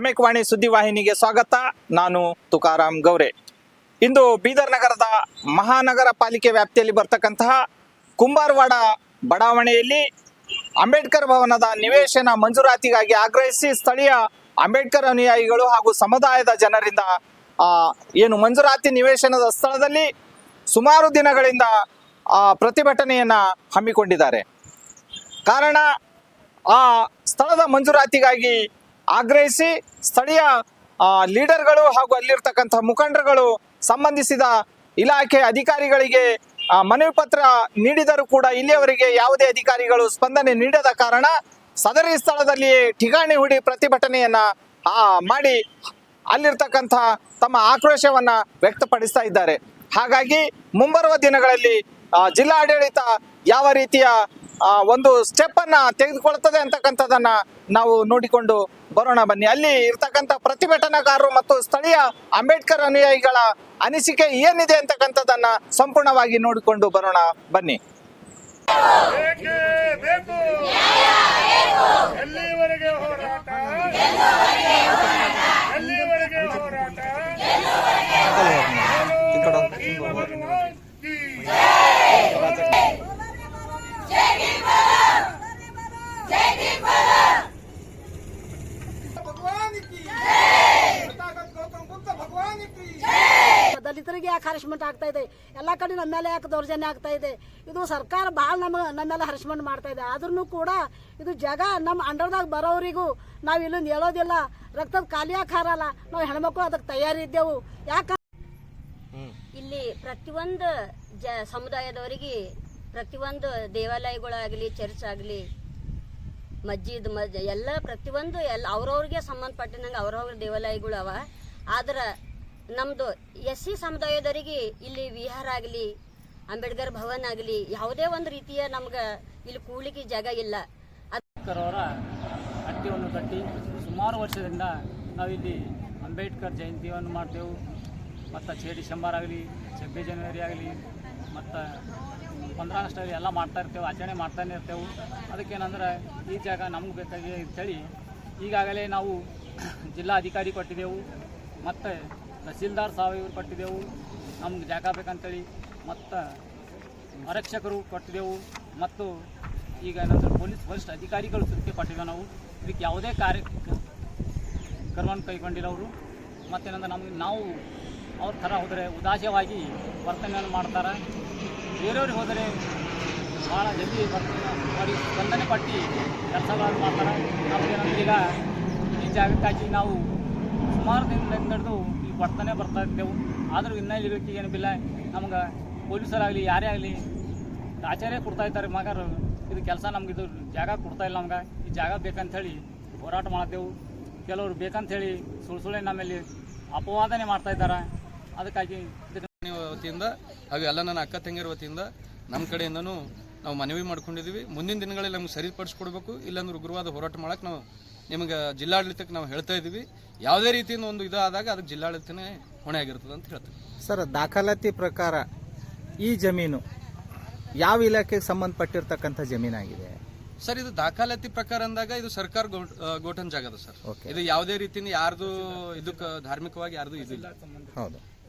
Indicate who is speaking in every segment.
Speaker 1: ಸಮ್ಯಕ್ ಸುದ್ದಿವಾಹಿನಿಗೆ ಸ್ವಾಗತ. ನಾನು ತುಕಾರಾಮ್ ಗೌರೆ. ಇಂದು ಬೀದರ್ ನಗರದ ಮಹಾನಗರ ಪಾಲಿಕೆ ವ್ಯಾಪ್ತಿಯಲ್ಲಿ ಬರ್ತಕ್ಕಂತಹ ಕುಂಬಾರವಾಡ ಬಡಾವಣೆಯಲ್ಲಿ ಅಂಬೇಡ್ಕರ್ ಭವನದ ನಿವೇಶನ ಮಂಜೂರಾತಿಗಾಗಿ ಆಗ್ರಹಿಸಿ ಸ್ಥಳೀಯ ಅಂಬೇಡ್ಕರ್ ಅನುಯಾಯಿಗಳು ಹಾಗೂ ಸಮುದಾಯದ ಜನರಿಂದ ಏನು ಮಂಜೂರಾತಿ ನಿವೇಶನದ ಸ್ಥಳದಲ್ಲಿ ಸುಮಾರು ದಿನಗಳಿಂದ ಪ್ರತಿಭಟನೆಯನ್ನ ಹಮ್ಮಿಕೊಂಡಿದ್ದಾರೆ. ಕಾರಣ ಆ ಸ್ಥಳದ ಮಂಜೂರಾತಿಗಾಗಿ ಆಗ್ರಹಿಸಿ ಸ್ಥಳೀಯ ಲೀಡರ್ಗಳು ಹಾಗೂ ಅಲ್ಲಿರ್ತಕ್ಕಂಥ ಮುಖಂಡರುಗಳು ಸಂಬಂಧಿಸಿದ ಇಲಾಖೆ ಅಧಿಕಾರಿಗಳಿಗೆ ಮನವಿ ಪತ್ರ ನೀಡಿದರೂ ಕೂಡ ಇಲ್ಲಿಯವರೆಗೆ ಯಾವುದೇ ಅಧಿಕಾರಿಗಳು ಸ್ಪಂದನೆ ನೀಡದ ಕಾರಣ ಸದರಿ ಸ್ಥಳದಲ್ಲಿ ಠಿಗಾಣಿ ಹೂಡಿ ಪ್ರತಿಭಟನೆಯನ್ನ ಮಾಡಿ ಅಲ್ಲಿರ್ತಕ್ಕಂಥ ತಮ್ಮ ಆಕ್ರೋಶವನ್ನ ವ್ಯಕ್ತಪಡಿಸ್ತಾ ಇದ್ದಾರೆ. ಹಾಗಾಗಿ ಮುಂಬರುವ ದಿನಗಳಲ್ಲಿ ಜಿಲ್ಲಾಡಳಿತ ಯಾವ ರೀತಿಯ ಒಂದು ಸ್ಟೆಪ್ ಅನ್ನ ತೆಗೆದುಕೊಳ್ತದೆ ಅಂತಕ್ಕಂಥದನ್ನ ನಾವು ನೋಡಿಕೊಂಡು ಬರೋಣ ಬನ್ನಿ. ಅಲ್ಲಿ ಇರ್ತಕ್ಕಂಥ ಪ್ರತಿಭಟನಾಕಾರರು ಮತ್ತು ಸ್ಥಳೀಯ ಅಂಬೇಡ್ಕರ್ ಅನುಯಾಯಿಗಳ ಅನಿಸಿಕೆ ಏನಿದೆ ಅಂತಕ್ಕಂಥದನ್ನ ಸಂಪೂರ್ಣವಾಗಿ ನೋಡಿಕೊಂಡು ಬರೋಣ ಬನ್ನಿ.
Speaker 2: ದಲಿತರಿಗೆ ಯಾಕೆ ಹರಾಸ್ಮೆಂಟ್ ಆಗ್ತಾ ಇದೆ, ಎಲ್ಲ ಕಡೆ ನಮ್ಮ ಮೇಲೆ ಯಾಕೆ ದೌರ್ಜನ್ಯ ಆಗ್ತಾ ಇದೆ, ಇದು ಸರ್ಕಾರ ಭಾಳ ನಮ್ಮ ಮೇಲೆ ಹರಾಸ್ಮೆಂಟ್ ಮಾಡ್ತಾ ಇದೆ. ಆದ್ರೂ ಕೂಡ ಇದು ಜಾಗ ನಮ್ಮ ಅಂಡರ್ದಾಗ ಬರೋರಿಗೂ ನಾವು ಇಲ್ಲಿಂದ ಹೇಳೋದಿಲ್ಲ, ರಕ್ತದ ಖಾಲಿ ಹಾರಲ್ಲ, ನಾವು ಹೆಣ್ಮಕ್ಳು ಅದಕ್ಕೆ ತಯಾರಿದ್ದೆವು. ಯಾಕೆ
Speaker 3: ಇಲ್ಲಿ ಪ್ರತಿಯೊಂದು ಸಮುದಾಯದವರಿಗೆ ಪ್ರತಿಯೊಂದು ದೇವಾಲಯಗಳಾಗಲಿ ಚರ್ಚ್ ಆಗಲಿ ಮಸ್ಜಿದ್ ಎಲ್ಲ ಪ್ರತಿಯೊಂದು ಅವ್ರವ್ರಿಗೆ ಸಂಬಂಧಪಟ್ಟಂಗೆ ಅವ್ರವ್ರ ದೇವಾಲಯಗಳು ಅವ. ಆದ್ರೆ ನಮ್ಮದು SC ಸಮುದಾಯದವರಿಗೆ ಇಲ್ಲಿ ವಿಹಾರ ಆಗಲಿ ಅಂಬೇಡ್ಕರ್ ಭವನ್ ಆಗಲಿ ಯಾವುದೇ ಒಂದು ರೀತಿಯ ನಮ್ಗೆ ಇಲ್ಲಿ ಕೂಡ್ಲಿಕ್ಕೆ ಜಾಗ ಇಲ್ಲ.
Speaker 4: ಅಂಬೇಡ್ಕರ್ ಅವರ ಹಟ್ಟಿಯನ್ನು ಕಟ್ಟಿ ಸುಮಾರು ವರ್ಷದಿಂದ ನಾವಿಲ್ಲಿ ಅಂಬೇಡ್ಕರ್ ಜಯಂತಿಯನ್ನು ಮಾಡ್ತೇವೆ. ಮತ್ತು 6 ಡಿಸೆಂಬರ್ ಆಗಲಿ 26 ಜನವರಿ ಆಗಲಿ ಮತ್ತು 15 ಆಗಸ್ಟ್ ಆಗಲಿ ಎಲ್ಲ ಮಾಡ್ತಾ ಇರ್ತೇವೆ, ಆಚರಣೆ ಮಾಡ್ತಾನೆ ಇರ್ತೇವೆ. ಅದಕ್ಕೇನಂದ್ರೆ ಈ ಜಾಗ ನಮ್ಗೆ ಬೇಕಾಗಿ ಅಂತೇಳಿ ಈಗಾಗಲೇ ನಾವು ಜಿಲ್ಲಾಧಿಕಾರಿ ಕೊಟ್ಟಿದ್ದೆವು ಮತ್ತು ತಹಸೀಲ್ದಾರ್ ಸಾಹೇಬರು ಕೊಟ್ಟಿದ್ದೆವು, ನಮ್ಗೆ ಜಾಗ ಬೇಕಂತೇಳಿ, ಮತ್ತು ಆರಕ್ಷಕರು ಕೊಟ್ಟಿದ್ದೆವು, ಮತ್ತು ಈಗ ಏನಂದ್ರೆ ಪೊಲೀಸ್ ವರಿಷ್ಠ ಅಧಿಕಾರಿಗಳು ಸುದ್ದಿ ಕೊಟ್ಟಿದ್ದೇವೆ. ನಾವು ಇದಕ್ಕೆ ಯಾವುದೇ ಕಾರ್ಯಕ್ರಮವನ್ನು ಕೈಗೊಂಡಿಲ್ಲ ಅವರು. ಮತ್ತೇನಂದ್ರೆ ನಾವು ಅವ್ರ ಥರ ಹೋದರೆ ಉದಾಸೀನವಾಗಿ ವರ್ತನೆಯನ್ನು ಮಾಡ್ತಾರೆ. ಬೇರೆಯವ್ರಿಗೆ ಹೋದರೆ ಭಾಳ ಜಲ್ದಿ ಅವರಿಗೆ ಸ್ಪಂದನೆ ಪಟ್ಟು ಕೆಲಸಗಳನ್ನು ಮಾಡ್ತಾರೆ. ನಮಗೇನಂದ್ರೆ ಈಗ ಈ ಜಾಗಕ್ಕಾಗಿ ನಾವು ಸುಮಾರು ದಿನದಿಂದ ಹಿಡಿದು ಈ ವರ್ತನೆ ಬರ್ತಾ ಇದ್ದೆವು. ಆದರೂ ಇನ್ನೂ ಇರಲಿಕ್ಕೆ ಏನಿಲ್ಲ. ನಮ್ಗೆ ಪೊಲೀಸರಾಗಲಿ ಯಾರೇ ಆಗಲಿ ಆಚಾರ್ಯ ಕೊಡ್ತಾ ಇದ್ದಾರೆ, ಮಗರು ಇದು ಕೆಲಸ ನಮ್ಗೆ ಇದು ಜಾಗ ಕೊಡ್ತಾಯಿಲ್ಲ, ನಮ್ಗೆ ಈ ಜಾಗ ಬೇಕಂಥೇಳಿ ಹೋರಾಟ ಮಾಡ್ತೇವೆ. ಕೆಲವರು ಬೇಕಂಥೇಳಿ ಸುಳ್ಳೆ ನಮ್ಮಲ್ಲಿ ಅಪವಾದನೆ ಮಾಡ್ತಾ ಇದ್ದಾರೆ. ಅದಕ್ಕಾಗಿ
Speaker 5: ವತಿಯಿಂದ ಹಾಗೂ ಎಲ್ಲ ನನ್ನ ಅಕ್ಕ ತಂಗಿಯರ ವತಿಯಿಂದ ನಮ್ಮ ಕಡೆಯಿಂದನೂ ನಾವು ಮನವಿ ಮಾಡ್ಕೊಂಡಿದ್ದೀವಿ. ಮುಂದಿನ ದಿನಗಳಲ್ಲಿ ನಮ್ಗೆ ಸರಿಪಡಿಸ್ಕೊಡ್ಬೇಕು, ಇಲ್ಲಾಂದ್ರೆ ಉಗ್ರವಾದ ಹೋರಾಟ ಮಾಡೋಕ್ಕೆ ನಾವು ನಿಮಗೆ ಜಿಲ್ಲಾಡಳಿತಕ್ಕೆ ನಾವು ಹೇಳ್ತಾ ಇದ್ದೀವಿ. ಯಾವುದೇ ರೀತಿಯಿಂದ ಒಂದು ಇದು ಆದಾಗ ಅದಕ್ಕೆ ಜಿಲ್ಲಾಡಳಿತನೇ ಹೊಣೆ ಆಗಿರ್ತದೆ ಅಂತ ಹೇಳ್ತೀವಿ.
Speaker 1: ಸರ್, ದಾಖಲಾತಿ ಪ್ರಕಾರ ಈ ಜಮೀನು ಯಾವ ಇಲಾಖೆಗೆ ಸಂಬಂಧಪಟ್ಟಿರ್ತಕ್ಕಂಥ ಜಮೀನಾಗಿದೆ
Speaker 5: ಸರ್? ಇದು ದಾಖಲಾತಿ ಪ್ರಕಾರ ಅಂದಾಗ ಇದು ಸರ್ಕಾರ ಗೋಟನ್ ಜಾಗ ಅದ ಸರ್. ಇದು ಯಾವುದೇ ರೀತಿಯಿಂದ ಯಾರ್ದು ಇದಕ್ಕೆ ಧಾರ್ಮಿಕವಾಗಿ ಯಾರ್ದು ಇದಿಲ್ಲ.
Speaker 1: ಹೌದು.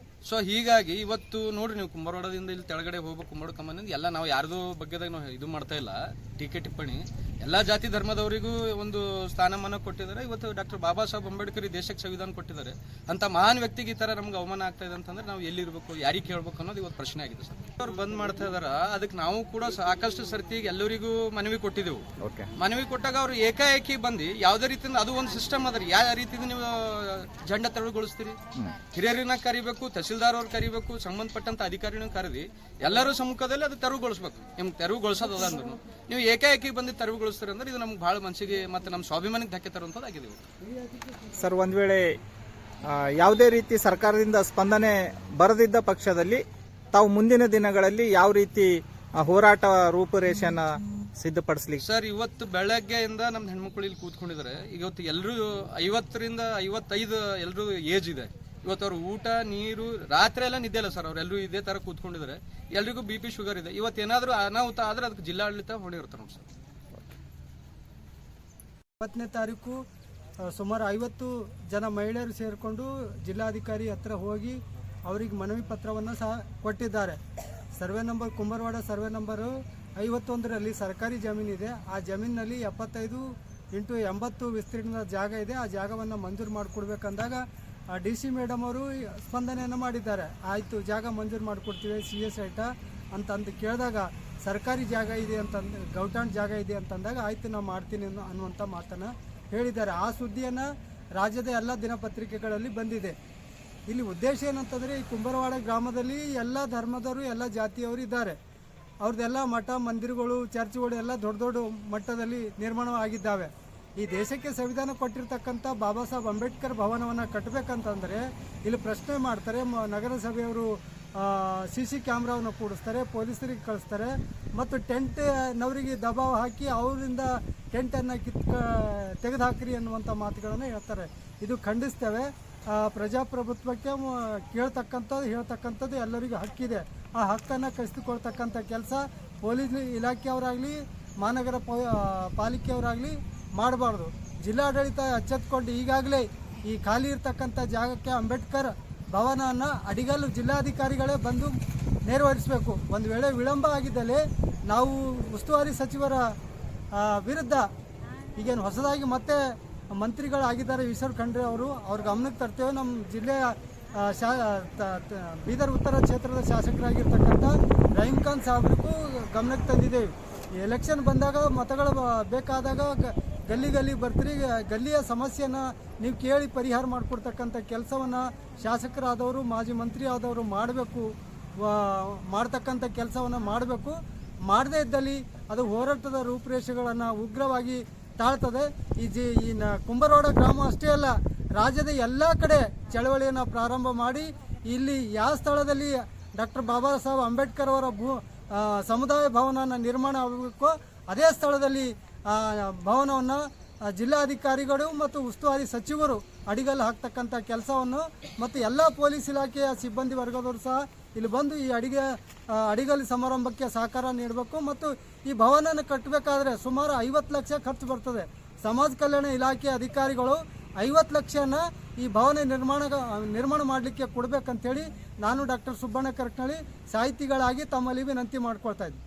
Speaker 5: ಸೊ ಹೀಗಾಗಿ ಇವತ್ತು ನೋಡ್ರಿ, ನೀವು ಕುಂಬಾರವಾಡದಿಂದ ಇಲ್ಲಿ ಕೆಳಗಡೆ ಹೋಗ್ಬೇಕು, ಕುಂಬಾರ ಕಮ್ಮನಿಂದ ಎಲ್ಲ ನಾವು ಯಾರ್ದು ಬಗ್ಗೆದಾಗ ನಾವು ಇದು ಮಾಡ್ತಾ ಇಲ್ಲ, ಟೀಕೆ ಟಿಪ್ಪಣಿ. ಎಲ್ಲ ಜಾತಿ ಧರ್ಮದವರಿಗೂ ಒಂದು ಸ್ಥಾನಮಾನ ಕೊಟ್ಟಿದ್ದಾರೆ. ಇವತ್ತು ಡಾಕ್ಟರ್ ಬಾಬಾ ಸಾಹೇಬ್ ಅಂಬೇಡ್ಕರ್ ಈ ದೇಶಕ್ಕೆ ಸಂವಿಧಾನ ಕೊಟ್ಟಿದ್ದಾರೆ. ಅಂತ ಮಹಾನ್ ವ್ಯಕ್ತಿಗೆ ಈ ಥರ ನಮ್ಗೆ ಅವಮಾನ ಆಗ್ತಾ ಇದೆ ಅಂತಂದ್ರೆ ನಾವು ಎಲ್ಲಿರ್ಬೇಕು, ಯಾರಿಗೆ ಕೇಳಬೇಕು ಅನ್ನೋದು ಇವತ್ತು ಪ್ರಶ್ನೆ ಆಗಿದೆ ಸರ್. ಅವ್ರು ಬಂದ್ ಮಾಡ್ತಾ ಇದಾರ, ಅದಕ್ಕೆ ನಾವು ಕೂಡ ಸಾಕಷ್ಟು ಸರ್ತಿ ಎಲ್ಲರಿಗೂ ಮನವಿ ಕೊಟ್ಟಿದ್ದೆವು. ಮನವಿ ಕೊಟ್ಟಾಗ ಅವ್ರು ಏಕಾಏಕಿ ಬಂದು ಯಾವುದೇ ರೀತಿಯಿಂದ ಅದು ಒಂದು ಸಿಸ್ಟಮ್ ಅದ. ಯಾವ ರೀತಿಯಿಂದ ನೀವು ಜಂಡ ತೆರವುಗೊಳಿಸ್ತೀರಿ? ಹಿರಿಯರನ್ನ ಕರಿಬೇಕು, ತಹಸೀಲ್ದಾರ್ ಅವ್ರು ಕರಿಬೇಕು, ಸಂಬಂಧಪಟ್ಟಂತ ಅಧಿಕಾರಿನ ಕರೆದಿ ಎಲ್ಲರೂ ಸಮ್ಮುಖದಲ್ಲಿ ಅದು ತೆರವುಗೊಳಿಸ್ಬೇಕು. ನಿಮ್ಗೆ ತೆರವುಗೊಳಿಸೋದ ಅಂದ್ರೂ ನೀವು ಏಕಾಏಕಿ ಬಂದು ತೆರವುಗೊಳಿಸ್ತೀರಿ ಅಂದ್ರೆ ಇದು ನಮ್ಗೆ ಭಾಳ ಮನಸ್ಸಿಗೆ ಮತ್ತು ನಮ್ಮ ಸ್ವಾಭಿಮಾನಕ್ಕೆ ಧಕ್ಕೆ ತರುವಂಥದ್ದಾಗಿದೆ
Speaker 1: ಸರ್. ಒಂದು ವೇಳೆ ಯಾವುದೇ ರೀತಿ ಸರ್ಕಾರದಿಂದ ಸ್ಪಂದನೆ ಬರದಿದ್ದ ಪಕ್ಷದಲ್ಲಿ ತಾವು ಮುಂದಿನ ದಿನಗಳಲ್ಲಿ ಯಾವ ರೀತಿ ಹೋರಾಟ ರೂಪುರೇಷೆಯನ್ನ ಸಿದ್ಧಪಡಿಸ್ಲಿಕ್ಕೆ?
Speaker 5: ಸರ್, ಇವತ್ತು ಬೆಳಗ್ಗೆಯಿಂದ ನಮ್ಮ ಹೆಣ್ಮಕ್ಳು ಇಲ್ಲಿ ಕೂತ್ಕೊಂಡಿದ್ದಾರೆ. ಇವತ್ತು ಎಲ್ಲರೂ 50 ರಿಂದ 55 ಎಲ್ಲರೂ ಏಜ್ ಇದೆ. ಇವತ್ತು ಅವ್ರು ಊಟ ನೀರು ರಾತ್ರಿ ಎಲ್ಲ ನಿದ್ದೆ ಇಲ್ಲ ಸರ್. ಅವರೆಲ್ಲರೂ ಇದೇ ತರ ಕೂತ್ಕೊಂಡಿದ್ದಾರೆ. ಎಲ್ರಿಗೂ BP ಶುಗರ್ ಇದೆ. ಇವತ್ತು ಏನಾದರೂ ಅನಾಹುತ ಆದ್ರೆ ಅದಕ್ಕೆ ಜಿಲ್ಲಾಡಳಿತ ಹೊಣೆ ಇರ್ತಾರೆ ಸರ್.
Speaker 6: 20ನೇ ತಾರೀಕು ಸುಮಾರು 50 ಜನ ಮಹಿಳೆಯರು ಸೇರಿಕೊಂಡು ಜಿಲ್ಲಾಧಿಕಾರಿ ಹತ್ರ ಹೋಗಿ ಅವರಿಗೆ ಮನವಿ ಪತ್ರವನ್ನು ಸಹ ಕೊಟ್ಟಿದ್ದಾರೆ. ಸರ್ವೆ ನಂಬರ್ ಕುಂಬರವಾಡ ಸರ್ವೆ ನಂಬರು 51ರಲ್ಲಿ ಸರ್ಕಾರಿ ಜಮೀನಿದೆ. ಆ ಜಮೀನಿನಲ್ಲಿ 75x80 ವಿಸ್ತೀರ್ಣದ ಜಾಗ ಇದೆ. ಆ ಜಾಗವನ್ನು ಮಂಜೂರು ಮಾಡಿಕೊಡ್ಬೇಕಂದಾಗ DC ಮೇಡಮ್ ಅವರು ಸ್ಪಂದನೆಯನ್ನು ಮಾಡಿದ್ದಾರೆ. ಆಯಿತು, ಜಾಗ ಮಂಜೂರು ಮಾಡಿಕೊಡ್ತೀವಿ CS ಐಟ ಅಂತಂದು ಕೇಳಿದಾಗ ಸರ್ಕಾರಿ ಜಾಗ ಇದೆ ಅಂತಂದು ಗೌಟಾಣ್ ಜಾಗ ಇದೆ ಅಂತಂದಾಗ ಆಯಿತು ನಾವು ಮಾಡ್ತೀನಿ ಅನ್ನುವಂಥ ಮಾತನ್ನು ಹೇಳಿದ್ದಾರೆ. ಆ ಸುದ್ದಿಯನ್ನು ರಾಜ್ಯದ ಎಲ್ಲ ದಿನಪತ್ರಿಕೆಗಳಲ್ಲಿ ಬಂದಿದೆ. ಇಲ್ಲಿ ಉದ್ದೇಶ ಏನಂತಂದರೆ ಈ ಕುಂಬರವಾಡ ಗ್ರಾಮದಲ್ಲಿ ಎಲ್ಲ ಧರ್ಮದವರು ಎಲ್ಲ ಜಾತಿಯವರು ಇದ್ದಾರೆ. ಅವ್ರದ್ದೆಲ್ಲ ಮಠ ಮಂದಿರಗಳು ಚರ್ಚ್ಗಳು ಎಲ್ಲ ದೊಡ್ಡ ದೊಡ್ಡ ಮಟ್ಟದಲ್ಲಿ ನಿರ್ಮಾಣ ಆಗಿದ್ದಾವೆ. ಈ ದೇಶಕ್ಕೆ ಸಂವಿಧಾನ ಕೊಟ್ಟಿರ್ತಕ್ಕಂಥ ಬಾಬಾ ಸಾಹೇಬ್ ಅಂಬೇಡ್ಕರ್ ಭವನವನ್ನು ಕಟ್ಟಬೇಕಂತಂದರೆ ಇಲ್ಲಿ ಪ್ರಶ್ನೆ ಮಾಡ್ತಾರೆ. ನಗರಸಭೆಯವರು CC ಕ್ಯಾಮ್ರಾವನ್ನು ಕೂಡಿಸ್ತಾರೆ, ಪೊಲೀಸರಿಗೆ ಕಳಿಸ್ತಾರೆ ಮತ್ತು ಟೆಂಟ್ನವರಿಗೆ ದಬಾವ್ ಹಾಕಿ ಅವರಿಂದ ಟೆಂಟನ್ನು ತೆಗೆದುಹಾಕ್ರಿ ಅನ್ನುವಂಥ ಮಾತುಗಳನ್ನು ಹೇಳ್ತಾರೆ. ಇದು ಖಂಡಿಸ್ತೇವೆ. ಪ್ರಜಾಪ್ರಭುತ್ವಕ್ಕೆ ಹೇಳ್ತಕ್ಕಂಥದ್ದು ಎಲ್ಲರಿಗೂ ಹಕ್ಕಿದೆ. ಆ ಹಕ್ಕನ್ನು ಕಸಿದುಕೊಳ್ತಕ್ಕಂಥ ಕೆಲಸ ಪೊಲೀಸ್ ಇಲಾಖೆಯವರಾಗಲಿ ಮಹಾನಗರ ಪಾಲಿಕೆಯವರಾಗಲಿ ಮಾಡಬಾರ್ದು. ಜಿಲ್ಲಾಡಳಿತ ಎಚ್ಚೆತ್ತುಕೊಂಡು ಈಗಾಗಲೇ ಈ ಖಾಲಿ ಇರ್ತಕ್ಕಂಥ ಜಾಗಕ್ಕೆ ಅಂಬೇಡ್ಕರ್ ಭವನವನ್ನು ಅಡಿಗಲ್ಲು ಜಿಲ್ಲಾಧಿಕಾರಿಗಳೇ ಬಂದು ನೆರವೇರಿಸಬೇಕು. ಒಂದು ವೇಳೆ ವಿಳಂಬ ಆಗಿದ್ದಲ್ಲಿ ನಾವು ಉಸ್ತುವಾರಿ ಸಚಿವರ ವಿರುದ್ಧ ಈಗೇನು ಹೊಸದಾಗಿ ಮತ್ತೆ ಮಂತ್ರಿಗಳಾಗಿದ್ದಾರೆ ಈಶ್ವರ್ ಖಂಡ್ರೆ ಅವರು, ಅವ್ರ ಗಮನಕ್ಕೆ ತರ್ತೇವೆ. ನಮ್ಮ ಜಿಲ್ಲೆಯ ಬೀದರ್ ಉತ್ತರ ಕ್ಷೇತ್ರದ ಶಾಸಕರಾಗಿರ್ತಕ್ಕಂಥ ರಹೀಂ ಖಾನ್ ಸಾಹೇಬ್ರಿಗೂ ಗಮನಕ್ಕೆ ತಂದಿದ್ದೇವೆ. ಎಲೆಕ್ಷನ್ ಬಂದಾಗ ಮತಗಳು ಬೇಕಾದಾಗ ಗಲ್ಲಿ ಬರ್ತೀರಿ, ಗಲ್ಲಿಯ ಸಮಸ್ಯೆನ ನೀವು ಕೇಳಿ ಪರಿಹಾರ ಮಾಡಿಕೊಡ್ತಕ್ಕಂಥ ಕೆಲಸವನ್ನು ಶಾಸಕರಾದವರು ಮಾಜಿ ಮಂತ್ರಿ ಆದವರು ಮಾಡಬೇಕು, ಮಾಡ್ತಕ್ಕಂಥ ಕೆಲಸವನ್ನು ಮಾಡಬೇಕು. ಮಾಡದೇ ಇದ್ದಲ್ಲಿ ಅದು ಹೋರಾಟದ ರೂಪುರೇಷೆಗಳನ್ನು ಉಗ್ರವಾಗಿ ತಾಳ್ತದೆ. ಈ ಕುಂಬರವಾಡ ಗ್ರಾಮ ಅಷ್ಟೇ ಅಲ್ಲ, ರಾಜ್ಯದ ಎಲ್ಲ ಕಡೆ ಚಳವಳಿಯನ್ನು ಪ್ರಾರಂಭ ಮಾಡಿ ಇಲ್ಲಿ ಯಾವ ಸ್ಥಳದಲ್ಲಿ ಡಾಕ್ಟರ್ ಬಾಬಾ ಸಾಹೇಬ್ ಅಂಬೇಡ್ಕರ್ ಅವರ ಸಮುದಾಯ ಭವನ ನಿರ್ಮಾಣ ಆಗಬೇಕು ಅದೇ ಸ್ಥಳದಲ್ಲಿ ಭವನವನ್ನು ಜಿಲ್ಲಾಧಿಕಾರಿಗಳು ಮತ್ತು ಉಸ್ತುವಾರಿ ಸಚಿವರು ಅಡಿಗಲ್ಲು ಹಾಕ್ತಕ್ಕಂಥ ಕೆಲಸವನ್ನು ಮತ್ತು ಎಲ್ಲ ಪೊಲೀಸ್ ಇಲಾಖೆಯ ಸಿಬ್ಬಂದಿ ವರ್ಗದವರು ಸಹ ಇಲ್ಲಿ ಬಂದು ಈ ಅಡಿಗಲ್ಲು ಸಮಾರಂಭಕ್ಕೆ ಸಹಕಾರ ನೀಡಬೇಕು. ಮತ್ತು ಈ ಭವನನ ಕಟ್ಟಬೇಕಾದ್ರೆ ಸುಮಾರು 50 ಲಕ್ಷ ಖರ್ಚು ಬರ್ತದೆ. ಸಮಾಜ ಕಲ್ಯಾಣ ಇಲಾಖೆ ಅಧಿಕಾರಿಗಳು 50 ಲಕ್ಷನ ಈ ಭವನ ನಿರ್ಮಾಣ ಮಾಡಲಿಕ್ಕೆ ಕೊಡಬೇಕಂತೇಳಿ ನಾನು ಡಾಕ್ಟರ್ ಸುಬ್ಬಣ್ಣ ಕರಕನಳ್ಳಿ ಸಾಹಿತಿಗಳಾಗಿ ತಮ್ಮಲ್ಲಿ ವಿನಂತಿ ಮಾಡ್ಕೊಳ್ತಾ ಇದ್ದೀನಿ.